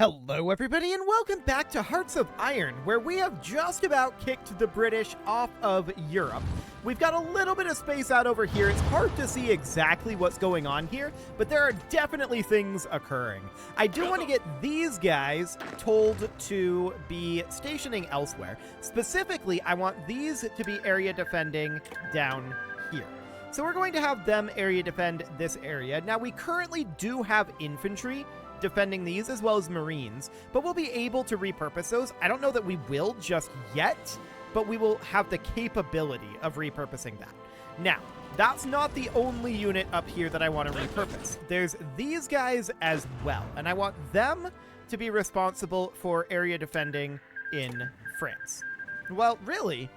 Hello everybody and welcome back to Hearts of Iron, where we have just about kicked the British off of Europe. We've got a little bit of space out over here. It's hard to see exactly what's going on here, but there are definitely things occurring. I do want to get these guys told to be stationing elsewhere. Specifically, I want these to be area defending down here. So we're going to have them area defend this area. Now, we currently do have infantry defending these as well as Marines, but we'll be able to repurpose those. I don't know that we will just yet, but we will have the capability of repurposing that. Now, that's not the only unit up here that I want to repurpose. There's these guys as well, and I want them to be responsible for area defending in France. Well, really,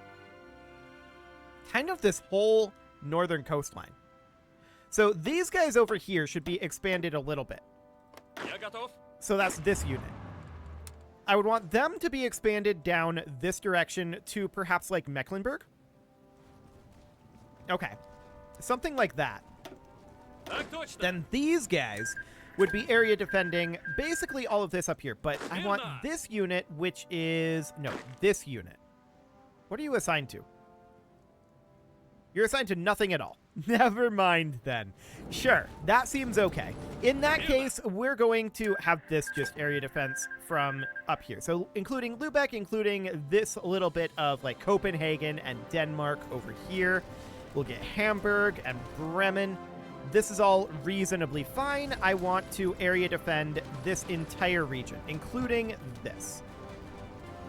kind of this whole northern coastline. So these guys over here should be expanded a little bit. So that's this unit. I would want them to be expanded down this direction to perhaps like Mecklenburg. Okay. Something like that. Then these guys would be area defending basically all of this up here. But I want this unit, which is... No, this unit. What are you assigned to? You're assigned to nothing at all. Never mind then. Sure, that seems okay. In that case, we're going to have this just area defense from up here. So including Lubeck, including this little bit of like Copenhagen and Denmark over here. We'll get Hamburg and Bremen. This is all reasonably fine. I want to area defend this entire region, including this.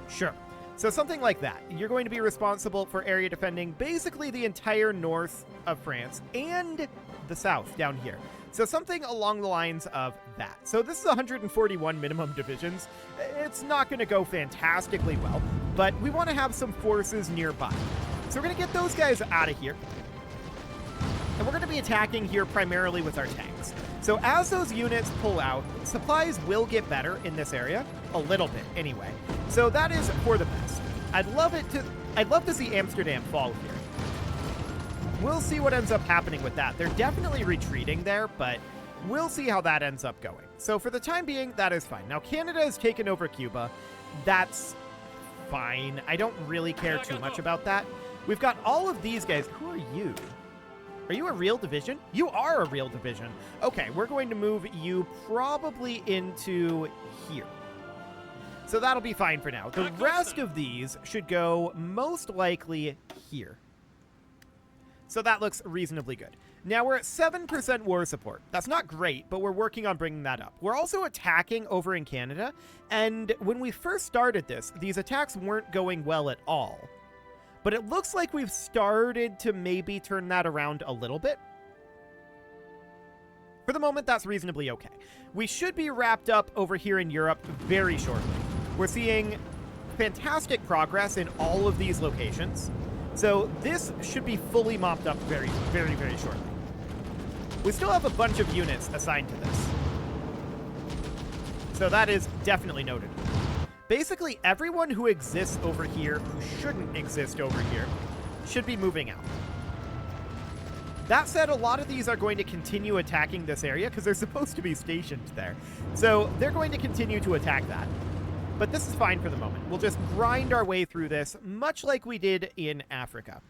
Sure. So something like that. You're going to be responsible for area defending basically the entire north of France and the south down here. So something along the lines of that. So this is 141 minimum divisions. It's not going to go fantastically well, but we want to have some forces nearby. So we're going to get those guys out of here. And we're going to be attacking here primarily with our tanks. So as those units pull out, supplies will get better in this area. A little bit, anyway. So that is for the best. I'd love to see Amsterdam fall here. We'll see what ends up happening with that. They're definitely retreating there, but we'll see how that ends up going. So for the time being, that is fine. Now, Canada has taken over Cuba. That's fine. I don't really care too much about that. We've got all of these guys. Who are you? Are you a real division? You are a real division. Okay, we're going to move you probably into here. So that'll be fine for now. The rest of these should go most likely here. So that looks reasonably good. Now we're at 7% war support. That's not great, but we're working on bringing that up. We're also attacking over in Canada, and when we first started this, these attacks weren't going well at all. But it looks like we've started to maybe turn that around a little bit. For the moment, that's reasonably okay. We should be wrapped up over here in Europe very shortly. We're seeing fantastic progress in all of these locations. So this should be fully mopped up very, very, very shortly. We still have a bunch of units assigned to this. So that is definitely noted. Basically, everyone who exists over here who shouldn't exist over here should be moving out. That said, a lot of these are going to continue attacking this area because they're supposed to be stationed there. So they're going to continue to attack that. But this is fine for the moment. We'll just grind our way through this, much like we did in Africa.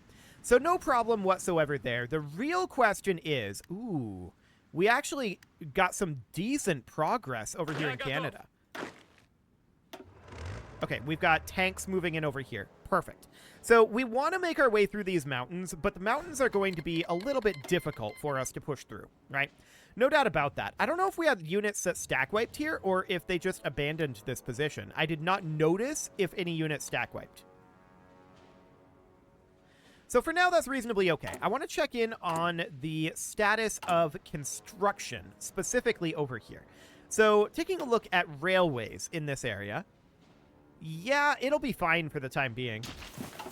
So no problem whatsoever there. The real question is, ooh, we actually got some decent progress over here in Canada. Okay, we've got tanks moving in over here. Perfect. So we want to make our way through these mountains, but the mountains are going to be a little bit difficult for us to push through, right? No doubt about that. I don't know if we have units that stack wiped here or if they just abandoned this position. I did not notice if any units stack wiped. So for now, that's reasonably okay. I want to check in on the status of construction, specifically over here. So taking a look at railways in this area. Yeah, it'll be fine for the time being.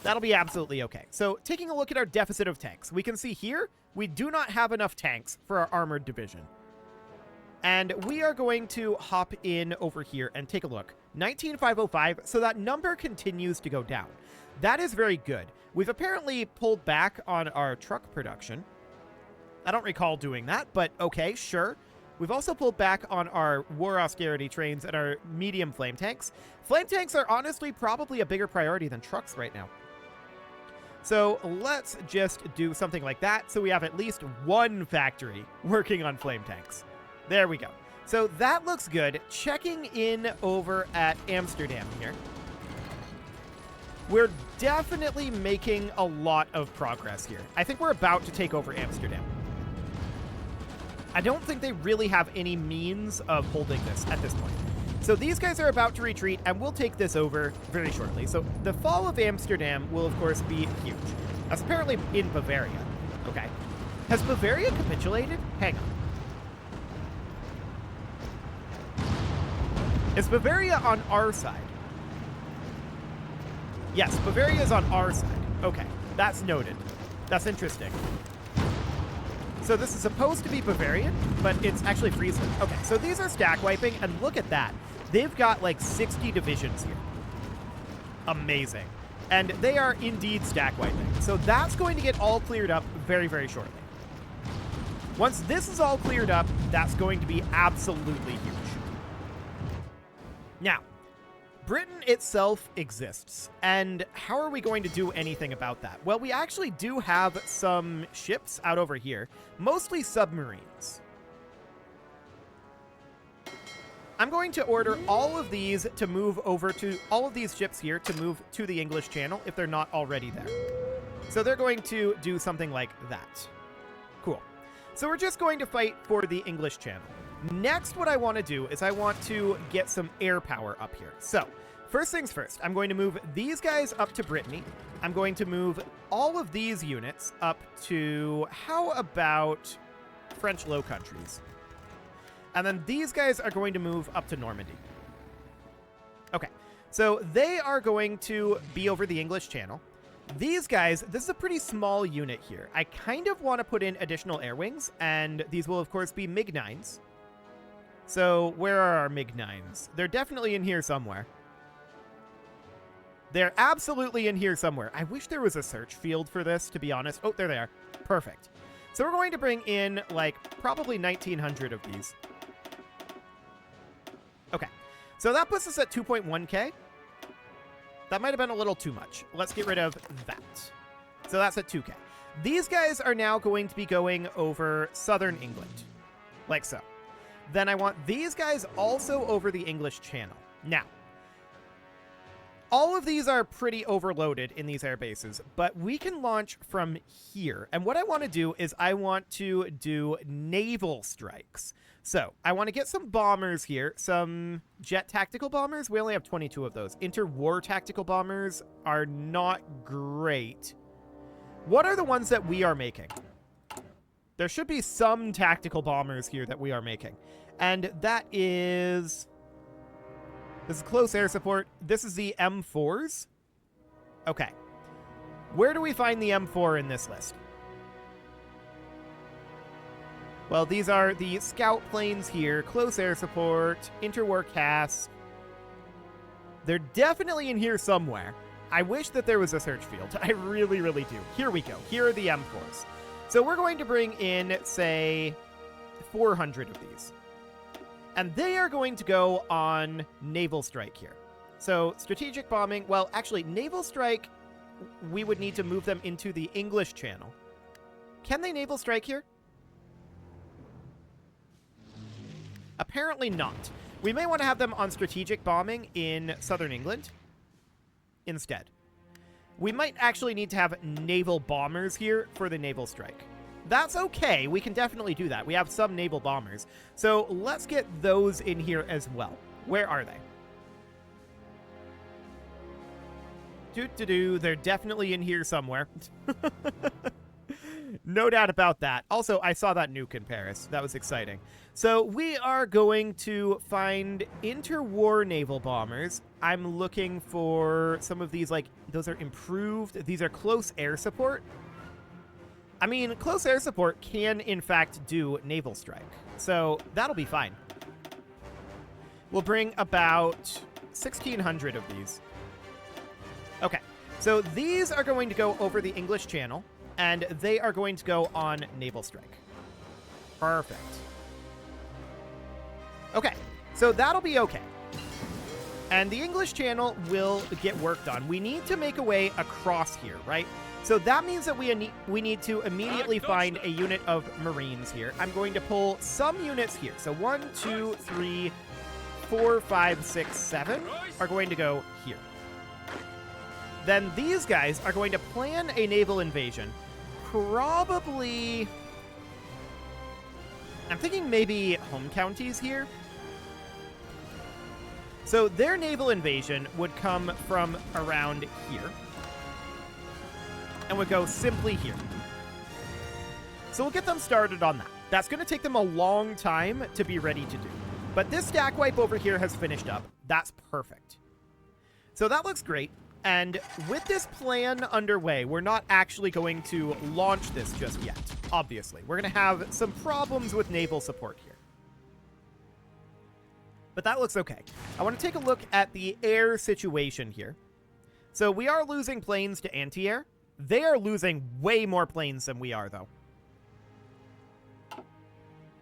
That'll be absolutely okay. So taking a look at our deficit of tanks, we can see here we do not have enough tanks for our armored division. And we are going to hop in over here and take a look. 19,505, so that number continues to go down. That is very good. We've apparently pulled back on our truck production. I don't recall doing that, but okay, sure. We've also pulled back on our war austerity trains and our medium flame tanks. Flame tanks are honestly probably a bigger priority than trucks right now. So let's just do something like that so we have at least one factory working on flame tanks. There we go. So that looks good. Checking in over at Amsterdam here. We're definitely making a lot of progress here. I think we're about to take over Amsterdam. I don't think they really have any means of holding this at this point. So these guys are about to retreat, and we'll take this over very shortly. So the fall of Amsterdam will, of course, be huge. That's apparently in Bavaria. Okay. Has Bavaria capitulated? Hang on. Is Bavaria on our side? Yes, Bavaria is on our side. Okay, that's noted. That's interesting. So this is supposed to be Bavarian, but it's actually Friesland. Okay, so these are stack wiping, and look at that. They've got like 60 divisions here. Amazing. And they are indeed stack wiping. So that's going to get all cleared up very, very shortly. Once this is all cleared up, that's going to be absolutely huge. Now, Britain itself exists, and how are we going to do anything about that? Well, we actually do have some ships out over here, mostly submarines. I'm going to order all of these to move over to, all of these ships here to move to the English Channel if they're not already there. So they're going to do something like that. Cool. So we're just going to fight for the English Channel. Next, what I want to do is I want to get some air power up here. So, first things first, I'm going to move these guys up to Brittany. I'm going to move all of these units up to, how about French Low Countries? And then these guys are going to move up to Normandy. Okay, so they are going to be over the English Channel. These guys, this is a pretty small unit here. I kind of want to put in additional air wings, and these will, of course, be MiG-9s. So, where are our MiG-9s? They're definitely in here somewhere. They're absolutely in here somewhere. I wish there was a search field for this, to be honest. Oh, there they are. Perfect. So we're going to bring in, like, probably 1,900 of these. Okay. So that puts us at 2.1k. That might have been a little too much. Let's get rid of that. So that's at 2k. These guys are now going to be going over southern England. Like so. Then I want these guys also over the English Channel. Now, all of these are pretty overloaded in these air bases, but we can launch from here. And what I want to do is I want to do naval strikes. So I want to get some bombers here, some jet tactical bombers. We only have 22 of those. Interwar tactical bombers are not great. What are the ones that we are making? There should be some tactical bombers here that we are making. And that is... This is close air support. This is the M4s. Okay. Where do we find the M4 in this list? Well, these are the scout planes here. Close air support. Interwar CAS. They're definitely in here somewhere. I wish that there was a search field. I really, really do. Here we go. Here are the M4s. So we're going to bring in, say, 400 of these. And they are going to go on naval strike here. So strategic bombing, well, actually, naval strike, we would need to move them into the English Channel. Can they naval strike here? Apparently not. We may want to have them on strategic bombing in southern England instead. We might actually need to have naval bombers here for the naval strike. That's okay. We can definitely do that. We have some naval bombers. So let's get those in here as well. Where are they? They're definitely in here somewhere. No doubt about that. Also, I saw that nuke in Paris. That was exciting. So we are going to find interwar naval bombers. I'm looking for some of these, like, those are improved. These are close air support. I mean, close air support can, in fact, do naval strike. So that'll be fine. We'll bring about 1,600 of these. Okay. So these are going to go over the English Channel, and they are going to go on naval strike. Perfect. Okay, so that'll be okay. And the English Channel will get worked on. We need to make a way across here, right? So that means that we need to immediately find a unit of Marines here. I'm going to pull some units here. So 1, 2, 3, 4, 5, 6, 7 are going to go here. Then these guys are going to plan a naval invasion. Probably... I'm thinking maybe home counties here. So their naval invasion would come from around here. And would go simply here. So we'll get them started on that. That's going to take them a long time to be ready to do. But this stack wipe over here has finished up. That's perfect. So that looks great. And with this plan underway, we're not actually going to launch this just yet, obviously. We're going to have some problems with naval support here. But that looks okay. I want to take a look at the air situation here. So we are losing planes to anti-air. They are losing way more planes than we are, though.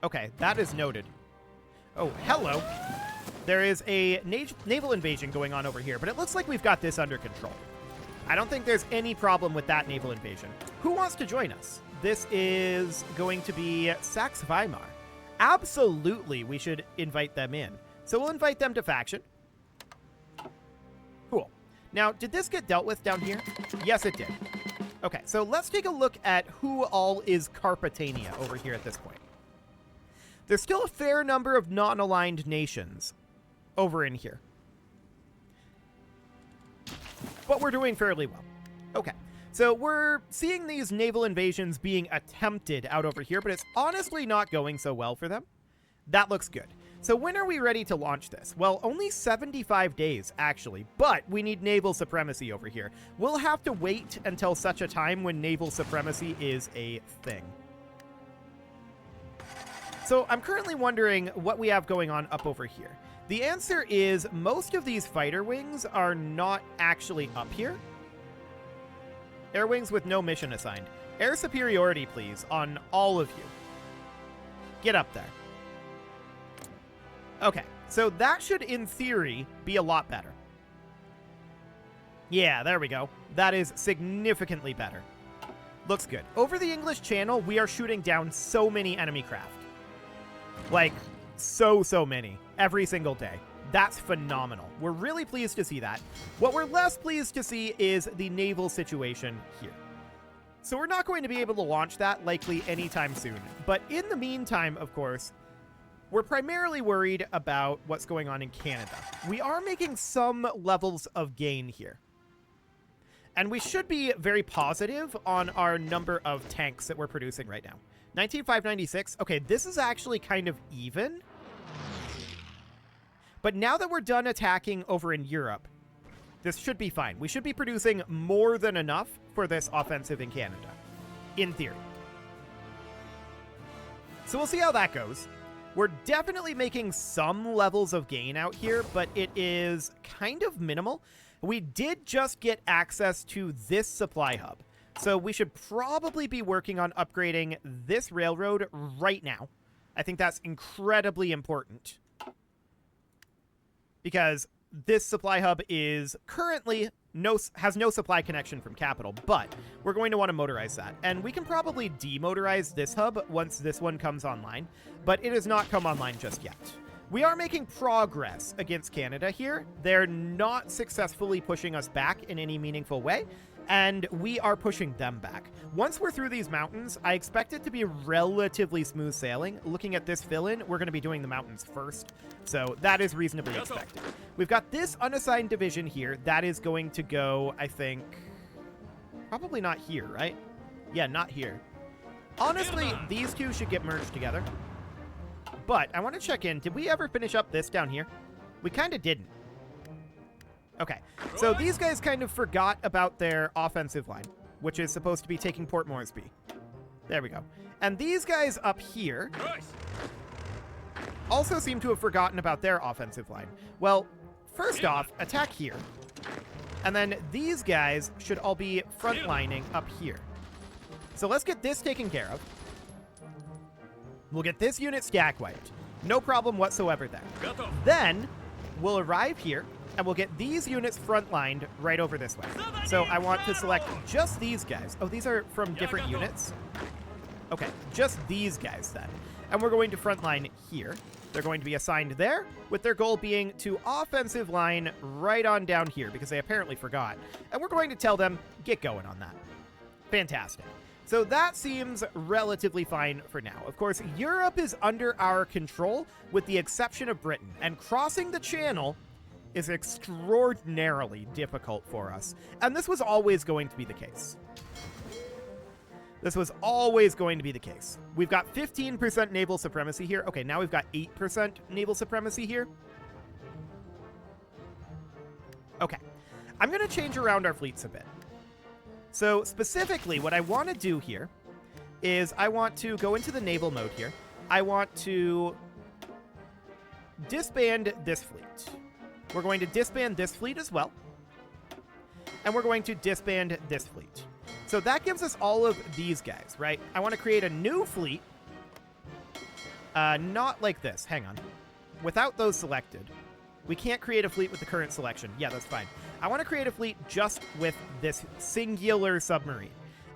Okay, that is noted. Oh, hello. There is a naval invasion going on over here, but it looks like we've got this under control. I don't think there's any problem with that naval invasion. Who wants to join us? This is going to be Saxe-Weimar. Absolutely, we should invite them in. So we'll invite them to faction. Cool. Now, did this get dealt with down here? Yes, it did. Okay, so let's take a look at who all is Carpetania over here at this point. There's still a fair number of non-aligned nations over in here. But we're doing fairly well. Okay, so we're seeing these naval invasions being attempted out over here, but it's honestly not going so well for them. That looks good. So when are we ready to launch this? Well, only 75 days, actually, but we need naval supremacy over here. We'll have to wait until such a time when naval supremacy is a thing. So I'm currently wondering what we have going on up over here. The answer is most of these fighter wings are not actually up here. Air wings with no mission assigned. Air superiority, please, on all of you. Get up there. Okay, so that should, in theory, be a lot better. Yeah, there we go. That is significantly better. Looks good. Over the English Channel, we are shooting down so many enemy craft. Like, so many. Every single day. That's phenomenal. We're really pleased to see that. What we're less pleased to see is the naval situation here. So we're not going to be able to launch that likely anytime soon. But in the meantime, of course, we're primarily worried about what's going on in Canada. We are making some levels of gain here. And we should be very positive on our number of tanks that we're producing right now. 19,596. Okay, this is actually kind of even. But now that we're done attacking over in Europe, this should be fine. We should be producing more than enough for this offensive in Canada, in theory. So we'll see how that goes. We're definitely making some levels of gain out here, but it is kind of minimal. We did just get access to this supply hub, so we should probably be working on upgrading this railroad right now. I think that's incredibly important, because this supply hub is currently has no supply connection from capital, but we're going to want to motorize that. And we can probably demotorize this hub once this one comes online, but it has not come online just yet. We are making progress against Canada here. They're not successfully pushing us back in any meaningful way, and we are pushing them back. Once we're through these mountains, I expect it to be relatively smooth sailing. Looking at this fill-in, we're going to be doing the mountains first, so that is reasonably expected. We've got this unassigned division here. That is going to go, I think, probably not here, right? Yeah, not here. Honestly, these two should get merged together. But I want to check in. Did we ever finish up this down here? We kind of didn't. Okay, so these guys kind of forgot about their offensive line, which is supposed to be taking Port Moresby. There we go. And these guys up here also seem to have forgotten about their offensive line. Well, first off, attack here. And then these guys should all be frontlining up here. So let's get this taken care of. We'll get this unit stack wiped. No problem whatsoever there. Then we'll arrive here, and we'll get these units frontlined right over this way. So I want to select just these guys. Oh, these are from different units? Okay, just these guys then. And we're going to frontline here. They're going to be assigned there, with their goal being to offensive line right on down here, because they apparently forgot. And we're going to tell them, get going on that. Fantastic. So that seems relatively fine for now. Of course, Europe is under our control, with the exception of Britain, and crossing the channel is extraordinarily difficult for us. And this was always going to be the case. This was always going to be the case. We've got 15% naval supremacy here. Okay, now we've got 8% naval supremacy here. Okay, I'm going to change around our fleets a bit. So specifically, what I want to do here is I want to go into the naval mode here. I want to disband this fleet. We're going to disband this fleet as well. And we're going to disband this fleet. So that gives us all of these guys, right? I want to create a new fleet. Not like this. Hang on. Without those selected. We can't create a fleet with the current selection. Yeah, that's fine. I want to create a fleet just with this singular submarine.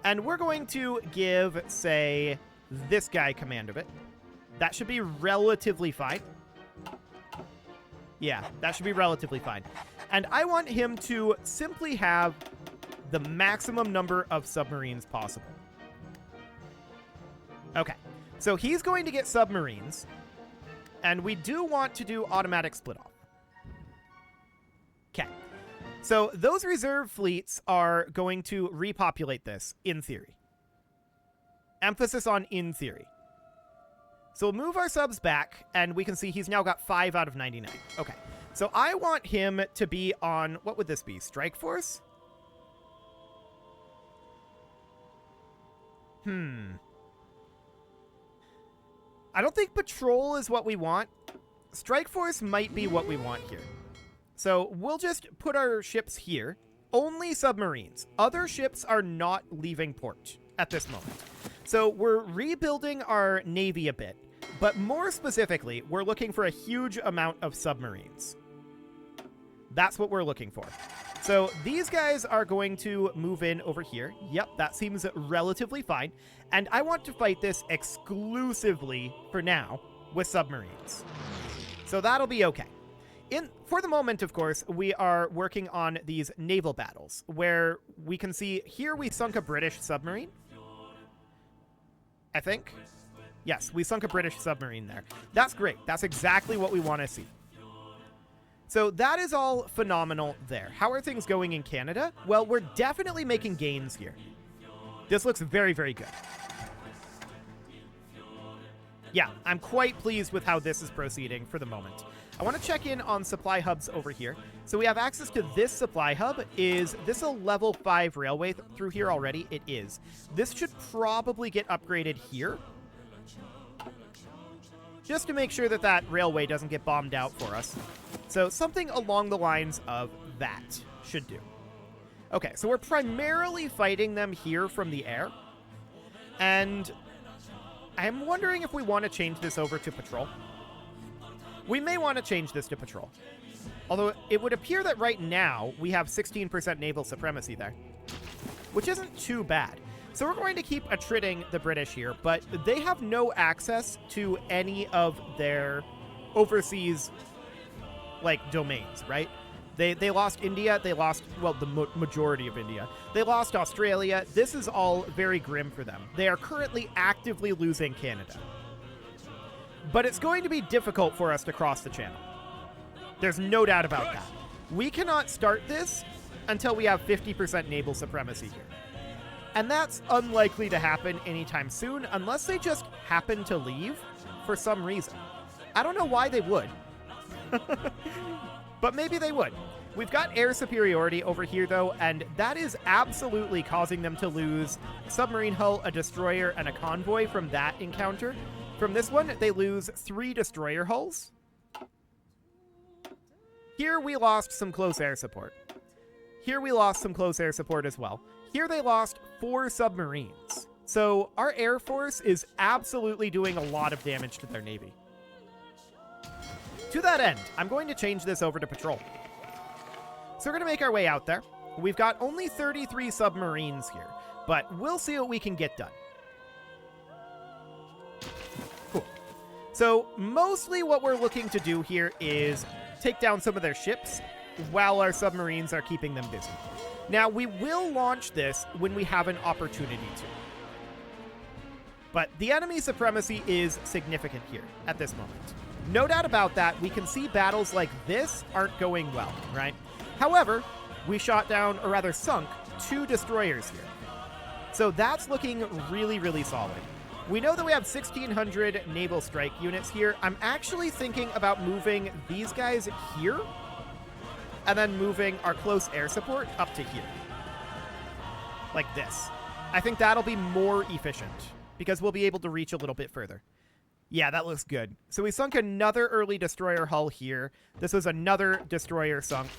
And we're going to give, say, this guy command of it. That should be relatively fine. Yeah, that should be relatively fine. And I want him to simply have the maximum number of submarines possible. Okay, so he's going to get submarines, and we do want to do automatic split off. Okay, so those reserve fleets are going to repopulate this, in theory. Emphasis on in theory. So we'll move our subs back, and we can see he's now got 5 out of 99. Okay, so I want him to be on, what would this be, Strike Force? I don't think Patrol is what we want. Strike Force might be what we want here. So we'll just put our ships here. Only submarines. Other ships are not leaving port at this moment. So we're rebuilding our navy a bit. But more specifically, we're looking for a huge amount of submarines. That's what we're looking for. So these guys are going to move in over here. Yep, that seems relatively fine. And I want to fight this exclusively, for now, with submarines. So that'll be okay. For the moment, of course, we are working on these naval battles, where we can see here we sunk a British submarine. I think. Yes, we sunk a British submarine there. That's great. That's exactly what we want to see. So that is all phenomenal there. How are things going in Canada? Well, we're definitely making gains here. This looks very, very good. Yeah, I'm quite pleased with how this is proceeding for the moment. I want to check in on supply hubs over here. So we have access to this supply hub. Is this a level 5 railway through here already? It is. This should probably get upgraded here, just to make sure that that railway doesn't get bombed out for us. So something along the lines of that should do. Okay, so we're primarily fighting them here from the air. And I'm wondering if we want to change this over to patrol. We may want to change this to patrol. Although it would appear that right now we have 16% naval supremacy there, which isn't too bad. So we're going to keep attriting the British here, but they have no access to any of their overseas, like, domains, right? They lost India. They lost, well, the majority of India. They lost Australia. This is all very grim for them. They are currently actively losing Canada. But it's going to be difficult for us to cross the channel. There's no doubt about that. We cannot start this until we have 50% naval supremacy here. And that's unlikely to happen anytime soon, unless they just happen to leave for some reason. I don't know why they would. But maybe they would. We've got air superiority over here, though, and that is absolutely causing them to lose a submarine hull, a destroyer, and a convoy from that encounter. From this one, they lose 3 destroyer hulls. Here we lost some close air support. Here we lost some close air support as well. Here they lost 4 submarines. So our Air Force is absolutely doing a lot of damage to their Navy. To that end, I'm going to change this over to patrol. So we're going to make our way out there. We've got only 33 submarines here, but we'll see what we can get done. Cool. So mostly what we're looking to do here is take down some of their ships while our submarines are keeping them busy. Now, we will launch this when we have an opportunity to. But the enemy supremacy is significant here at this moment. No doubt about that, we can see battles like this aren't going well, right? However, we shot down, or rather sunk, 2 destroyers here. So that's looking really, really solid. We know that we have 1,600 naval strike units here. I'm actually thinking about moving these guys here, and then moving our close air support up to here. Like this. I think that'll be more efficient, because we'll be able to reach a little bit further. Yeah, that looks good. So we sunk another early destroyer hull here. This was another destroyer sunk.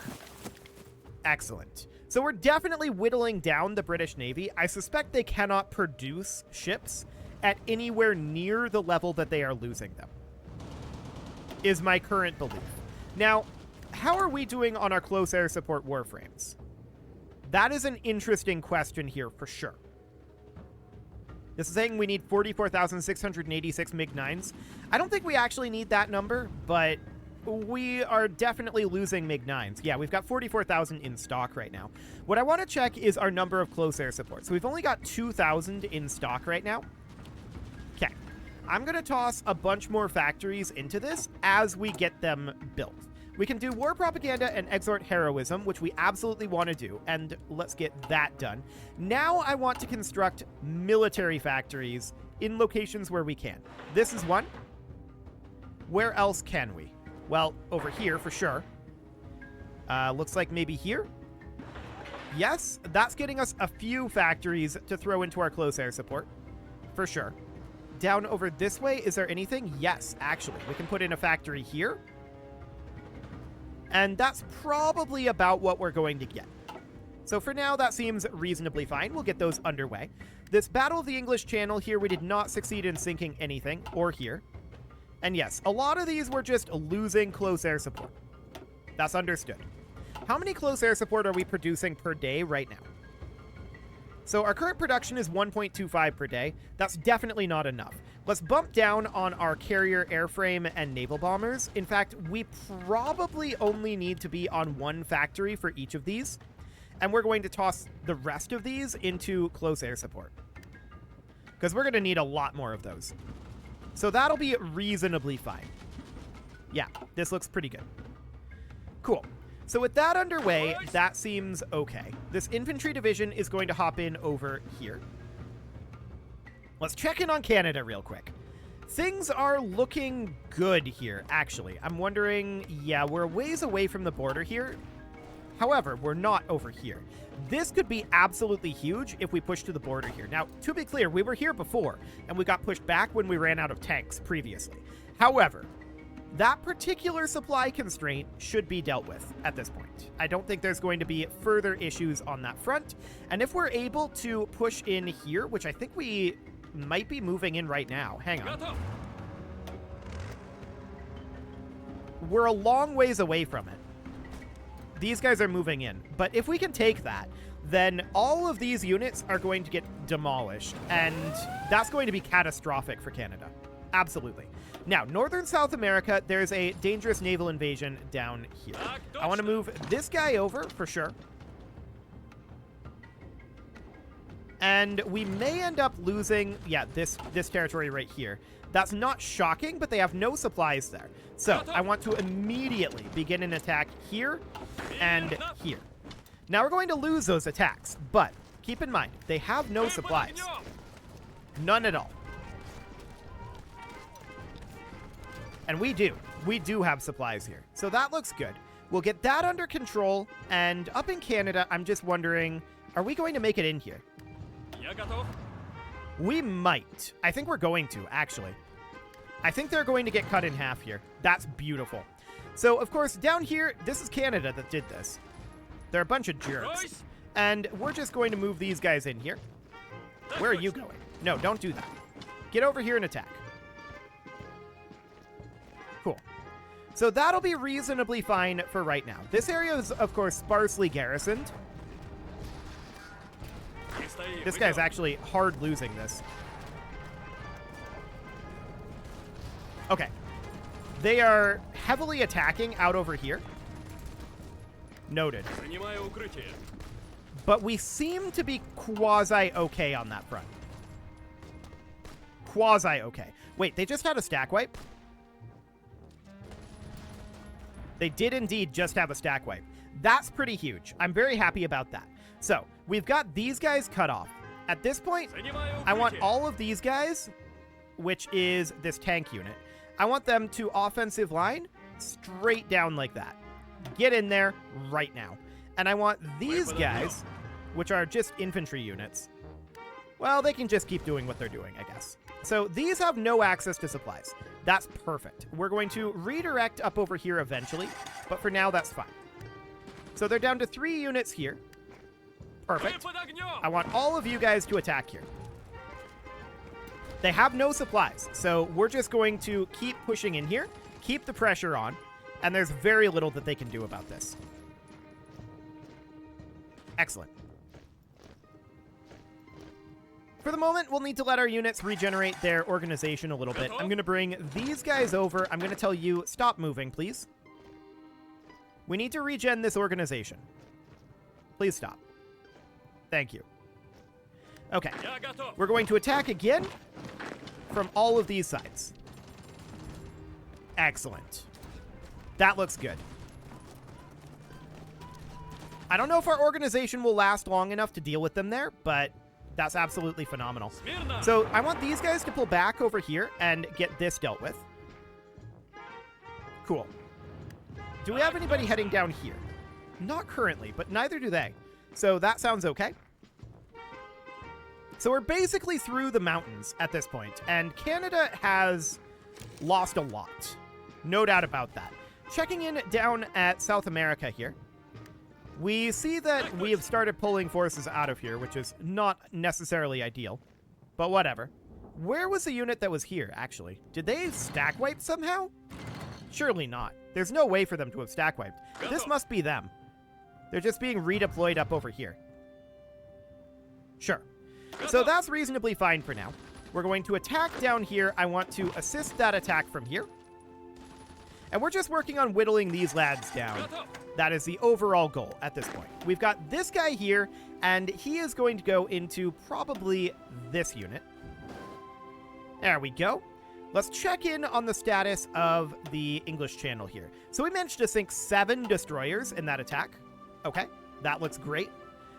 Excellent. So we're definitely whittling down the British Navy. I suspect they cannot produce ships at anywhere near the level that they are losing them, is my current belief. Now, how are we doing on our close air support warframes? That is an interesting question here for sure. This is saying we need 44,686 MiG-9s. I don't think we actually need that number, but we are definitely losing MiG-9s. Yeah, we've got 44,000 in stock right now. What I want to check is our number of close air support. So we've only got 2,000 in stock right now. Okay. I'm going to toss a bunch more factories into this as we get them built. We can do war propaganda and exhort heroism, which we absolutely want to do, and let's get that done. Now I want to construct military factories in locations where we can. This is one. Where else can we? Well, over here for sure. Looks like maybe here. Yes, that's getting us a few factories to throw into our close air support, for sure. Down over this way, is there anything? Yes, actually. We can put in a factory here. And that's probably about what we're going to get. So for now, that seems reasonably fine. We'll get those underway. This Battle of the English Channel here, we did not succeed in sinking anything, or here. And yes, a lot of these were just losing close air support. That's understood. How many close air support are we producing per day right now? So our current production is 1.25 per day. That's definitely not enough. Let's bump down on our carrier airframe and naval bombers. In fact, we probably only need to be on one factory for each of these. And we're going to toss the rest of these into close air support, because we're going to need a lot more of those. So that'll be reasonably fine. Yeah, this looks pretty good. Cool. So with that underway, that seems okay. This infantry division is going to hop in over here. Let's check in on Canada real quick. Things are looking good here, actually. I'm wondering, yeah, we're a ways away from the border here. However, we're not over here. This could be absolutely huge if we push to the border here. Now, to be clear, we were here before, and we got pushed back when we ran out of tanks previously. However, that particular supply constraint should be dealt with at this point. I don't think there's going to be further issues on that front. And if we're able to push in here, which I think we might be moving in right now. Hang on. We're a long ways away from it. These guys are moving in. But if we can take that, then all of these units are going to get demolished. And that's going to be catastrophic for Canada. Absolutely. Now, northern South America, there's a dangerous naval invasion down here. I want to move this guy over for sure. And we may end up losing, yeah, this territory right here. That's not shocking, but they have no supplies there. So I want to immediately begin an attack here and here. Now we're going to lose those attacks, but keep in mind, they have no supplies. None at all. And we do. We do have supplies here. So that looks good. We'll get that under control. And up in Canada, I'm just wondering, are we going to make it in here? We might. I think we're going to, actually. I think they're going to get cut in half here. That's beautiful. So, of course, down here, this is Canada that did this. They're a bunch of jerks. And we're just going to move these guys in here. Where are you going? No, don't do that. Get over here and attack. Cool. So that'll be reasonably fine for right now. This area is, of course, sparsely garrisoned. This guy's actually hard losing this. Okay. They are heavily attacking out over here. Noted. But we seem to be quasi-okay on that front. Quasi-okay. Wait, they just had a stack wipe? They did indeed just have a stack wipe. That's pretty huge. I'm very happy about that. So, we've got these guys cut off. At this point, I want all of these guys, which is this tank unit, I want them to offensive line straight down like that. Get in there right now. And I want these guys, which are just infantry units, well, they can just keep doing what they're doing, I guess. So these have no access to supplies. That's perfect. We're going to redirect up over here eventually, but for now, that's fine. So they're down to 3 units here. Perfect. I want all of you guys to attack here. They have no supplies, so we're just going to keep pushing in here, keep the pressure on, and there's very little that they can do about this. Excellent. For the moment, we'll need to let our units regenerate their organization a little bit. I'm going to bring these guys over. I'm going to tell you, stop moving, please. We need to regen this organization. Please stop. Thank you. Okay. We're going to attack again from all of these sides. Excellent. That looks good. I don't know if our organization will last long enough to deal with them there, but that's absolutely phenomenal. So I want these guys to pull back over here and get this dealt with. Cool. Do we have anybody heading down here? Not currently, but neither do they. So that sounds okay. So we're basically through the mountains at this point, and Canada has lost a lot. No doubt about that. Checking in down at South America here, we see that we have started pulling forces out of here, which is not necessarily ideal, but whatever. Where was the unit that was here, actually? Did they stack wipe somehow? Surely not. There's no way for them to have stack wiped. This must be them. They're just being redeployed up over here. Sure. So that's reasonably fine for now. We're going to attack down here. I want to assist that attack from here. And we're just working on whittling these lads down. That is the overall goal at this point. We've got this guy here, and he is going to go into probably this unit. There we go. Let's check in on the status of the English Channel here. So we managed to sink 7 destroyers in that attack. Okay, that looks great.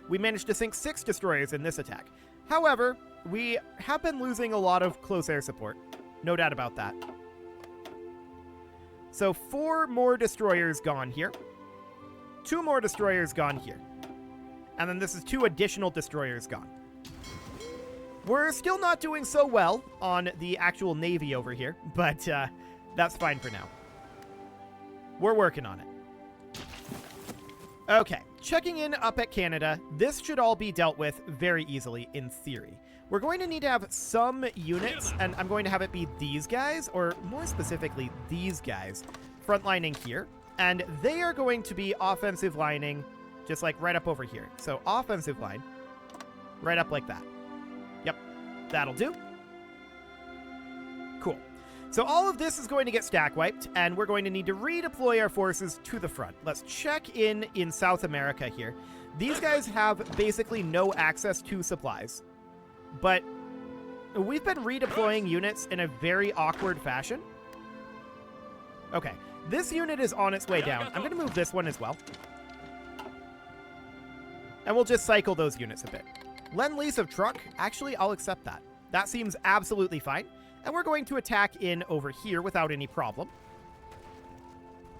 We managed to sink 6 destroyers in this attack. However, we have been losing a lot of close air support. No doubt about that. So 4 more destroyers gone here. 2 more destroyers gone here. And then this is 2 additional destroyers gone. We're still not doing so well on the actual Navy over here, but that's fine for now. We're working on it. Okay, checking in up at Canada. This should all be dealt with very easily in theory. We're going to need to have some units, and I'm going to have it be these guys, or more specifically, these guys, frontlining here. And they are going to be offensive lining just like right up over here. So offensive line, right up like that. Yep, that'll do. Cool. So all of this is going to get stack wiped, and we're going to need to redeploy our forces to the front. Let's check in South America here. These guys have basically no access to supplies, but we've been redeploying units in a very awkward fashion. Okay, this unit is on its way down. I'm going to move this one as well. And we'll just cycle those units a bit. Lend-lease of truck, actually, I'll accept that. That seems absolutely fine. And we're going to attack in over here without any problem.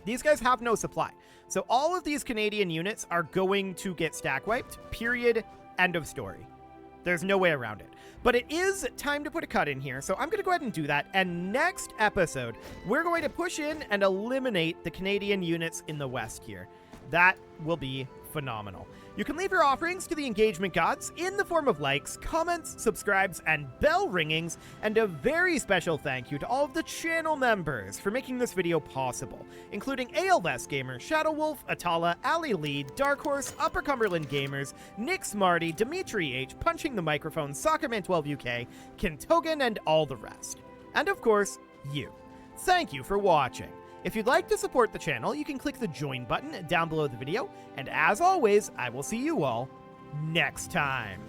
These guys have no supply. So all of these Canadian units are going to get stack wiped, period, end of story. There's no way around it. But it is time to put a cut in here, so I'm going to go ahead and do that. And next episode, we're going to push in and eliminate the Canadian units in the west here. That will be phenomenal. You can leave your offerings to the engagement gods in the form of likes, comments, subscribes, and bell ringings, and a very special thank you to all of the channel members for making this video possible, including ALS Gamer, Shadow Wolf, Atala, Ali Lee, Dark Horse, Upper Cumberland Gamers, Nick Smarty, Dimitri H, Punching the Microphone, Soccerman12 UK, Kintogan, and all the rest. And of course, you. Thank you for watching. If you'd like to support the channel, you can click the join button down below the video, and as always, I will see you all next time.